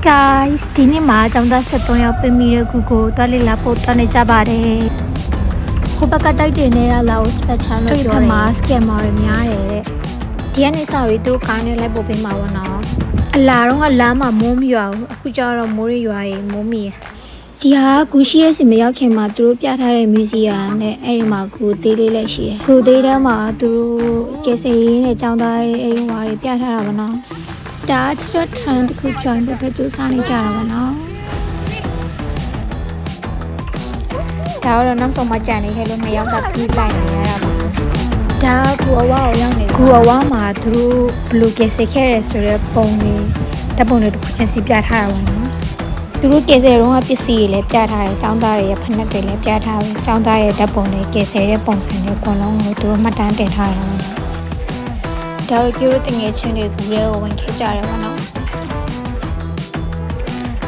guys ဒီနေ့မှာကျောင်းသား73ယောက်ပြင်ပြီးတဲ့ခုကိုတွားလေးလာဖို့တွားနေကြပါတယ်ဟိုဘက်ကတိုက်တင်နေတာလာကို special လို့ပြောတယ်ဒီမှာ scammer တွေများတယ်တဲ့ဒီကနေ့စပြီးသူတို့ကားနဲ့လိုက်ပို့ပေးမှာပေါ့နော်အလာတော့ကလမ်းမှာမိုးမရွာဘူးအခုကျတော့မိုးရွာရင်မိုးမီဒီဟာကူရှိရဲ့စီမရောက်ခင်မှာသူတို့ပြထားတဲ့ museum နဲ့အဲ့ဒီမှာကူသေးလေးလည်းရှိတယ်ကူသေးတဲ့မှာသူတို့ကယ်ဆယ်ရေးနဲ့ကျောင်းသားရဲ့အဲ့ဒီဟွာတွေပြထားတာပေါ့နော်ဒါချစ် trend တစ်ခု join ဖို့အတွက်ကြိုးစားနေကြတာပါနော်ဒါတော့နောက်ဆုံးမှကြံနေခဲ့လို့မရောက်တာပြီးလိုက်နေရတာပါဒါကူအဝါကိုရောက်နေကူအဝါမှာသူတို့ဘလူးကယ်ဆယ်ခဲ့ရဲဆိုတဲ့ပုံတွေဓာတ်ပုံတွေတစ်ခုချင်းစီပြထားတာပါနော်သူတို့ကယ်ဆယ်တော့ပစ္စည်းတွေလည်းပြထားတယ်ကျောင်းသားတွေရဲ့ဖနက်တွေလည်းပြထားတယ်ကျောင်းသားရဲ့ဓာတ်ပုံတွေကယ်ဆယ်တဲ့ပုံစံတွေအကုန်လုံးကိုသူတို့မှတ်တမ်းတင်ထားတယ်နော်ဒါတို့ကျိုးတငယ်ချင်းတွေကူရဲကိုဝင်ခဲ့ကြတယ်ပေါ့နော်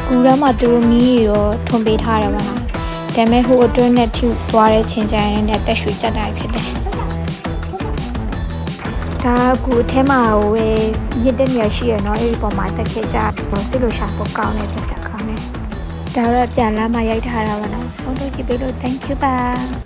ကူရဲမှာသူတို့မီးရောထွန်ပေးထားတယ်ပေါ့နော်ဒါပေမဲ့ဟိုအတွင်းနဲ့ထိသွားတဲ့ချင်းချင်နဲ့တက်ရွှေတက်တာဖြစ်တယ်ဒါကူအထဲမှာဟိုရစ်တဲ့နေရာရှိရနော်အဲ့ဒီပုံမှာတက်ခဲ့ကြစစ်လို့ရှာဖို့ကောင်းတဲ့ဆက်ဆက်ကောင်းတယ်ဒါတော့ပြန်လာမှရိုက်ထားတာပေါ့နော်ဆုံးတော့ကြည့်ပေးလို့ thank you ပါ